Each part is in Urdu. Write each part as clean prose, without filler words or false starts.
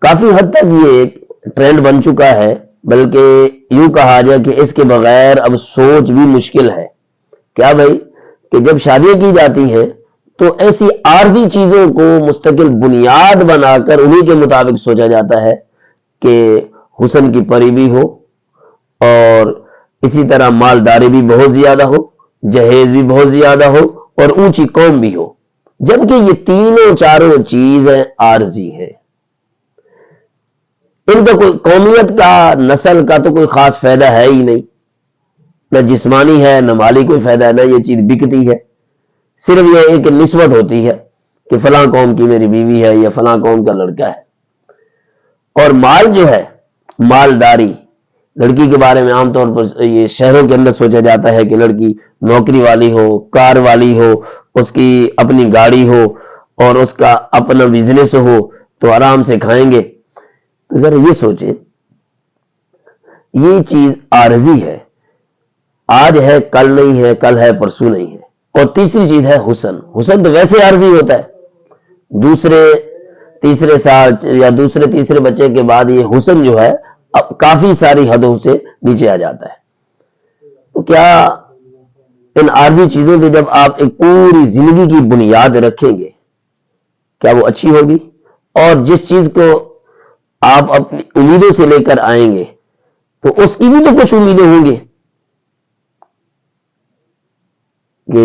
کافی حد تک یہ ایک ٹرینڈ بن چکا ہے، بلکہ یوں کہا جائے کہ اس کے بغیر اب سوچ بھی مشکل ہے۔ کیا بھائی کہ جب شادیاں کی جاتی ہیں تو ایسی عارضی چیزوں کو مستقل بنیاد بنا کر انہی کے مطابق سوچا جاتا ہے کہ حسن کی پری بھی ہو، اور اسی طرح مالداری بھی بہت زیادہ ہو، جہیز بھی بہت زیادہ ہو، اور اونچی قوم بھی ہو، جبکہ یہ تینوں چاروں چیزیں عارضی ہیں۔ ان کا کوئی قومیت کا، نسل کا تو کوئی خاص فائدہ ہے ہی نہیں، نہ جسمانی ہے نہ مالی کوئی فائدہ ہے، نہ یہ چیز بکتی ہے۔ صرف یہ ایک نسبت ہوتی ہے کہ فلاں قوم کی میری بیوی ہے یا فلاں قوم کا لڑکا ہے۔ اور مال جو ہے، مالداری، لڑکی کے بارے میں عام طور پر یہ شہروں کے اندر سوچا جاتا ہے کہ لڑکی نوکری والی ہو، کار والی ہو، اس کی اپنی گاڑی ہو اور اس کا اپنا بزنس ہو تو آرام سے کھائیں گے۔ تو ذرا یہ سوچیں، یہ چیز عارضی ہے، آج ہے کل نہیں ہے، کل ہے پرسوں نہیں ہے۔ اور تیسری چیز ہے حسن۔ حسن تو ویسے عارضی ہوتا ہے، دوسرے تیسرے سال یا دوسرے تیسرے بچے کے بعد یہ حسن جو ہے اب کافی ساری حدوں سے نیچے آ جاتا ہے۔ تو کیا ان عارضی چیزوں پہ جب آپ ایک پوری زندگی کی بنیاد رکھیں گے، کیا وہ اچھی ہوگی؟ اور جس چیز کو آپ اپنی امیدوں سے لے کر آئیں گے تو اس کی بھی تو کچھ امیدیں ہوں گی کہ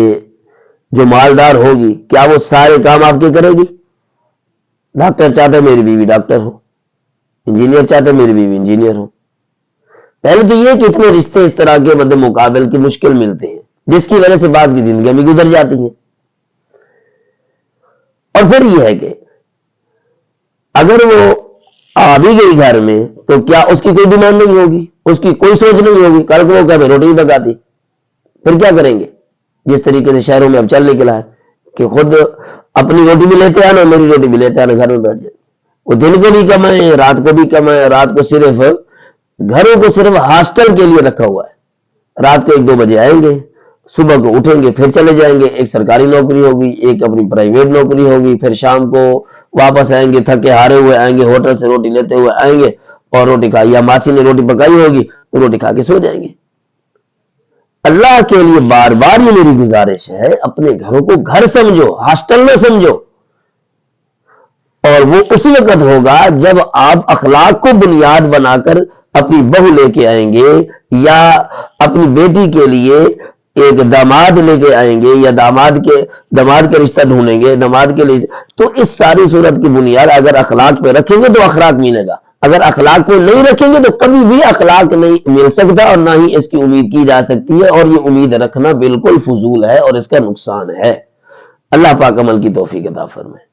جو مالدار ہوگی کیا وہ سارے کام آپ کے کرے گی؟ ڈاکٹر چاہتا ہے میری بیوی ڈاکٹر ہو، انجینئر چاہتا ہے میری بیوی انجینئر ہو۔ پہلے تو یہ کہ اتنے رشتے اس طرح کے مد مقابل کی مشکل ملتے ہیں، جس کی وجہ سے بعض کی زندگیاں بھی گزر جاتی ہیں۔ اور پھر یہ ہے کہ اگر وہ آ بھی گئی گھر میں تو کیا اس کی کوئی ڈیمانڈ نہیں ہوگی، اس کی کوئی سوچ نہیں ہوگی، کل کو وہ کہے روٹی نہیں پکاتی، پھر کیا کریں گے؟ جس طریقے سے شہروں میں اب چل نکلا ہے کہ خود اپنی روٹی بھی لیتے آنا، میری روٹی بھی لیتے آنا، گھر میں بیٹھ جائے، وہ دن کو بھی کمائیں رات کو بھی کمائیں، رات کو صرف گھروں کو صرف ہاسٹل کے لیے رکھا ہوا ہے، رات کو 1-2 بجے آئیں گے، صبح کو اٹھیں گے پھر چلے جائیں گے، ایک سرکاری نوکری ہوگی، ایک اپنی پرائیویٹ نوکری ہوگی، پھر شام کو واپس آئیں گے تھکے ہارے ہوئے آئیں گے، ہوٹل سے روٹی لیتے ہوئے آئیں گے اور روٹی کھائی یا ماسی نے روٹی پکائی ہوگی تو روٹی کھا کے سو جائیں گے۔ اللہ کے لیے بار بار یہ میری گزارش ہے، اپنے گھروں کو گھر سمجھو، ہاسٹل نہ سمجھو۔ اور وہ اسی وقت ہوگا جب آپ اخلاق کو بنیاد بنا کر اپنی بہو لے کے آئیں گے یا اپنی بیٹی کے لیے ایک داماد لے کے آئیں گے یا داماد کا رشتہ ڈھونڈیں گے داماد کے لیے، تو اس ساری صورت کی بنیاد اگر اخلاق پہ رکھیں گے تو اخلاق ملے گا، اگر اخلاق پہ نہیں رکھیں گے تو کبھی بھی اخلاق نہیں مل سکتا اور نہ ہی اس کی امید کی جا سکتی ہے، اور یہ امید رکھنا بالکل فضول ہے اور اس کا نقصان ہے۔ اللہ پاک عمل کی توفیق عطا فرمائے۔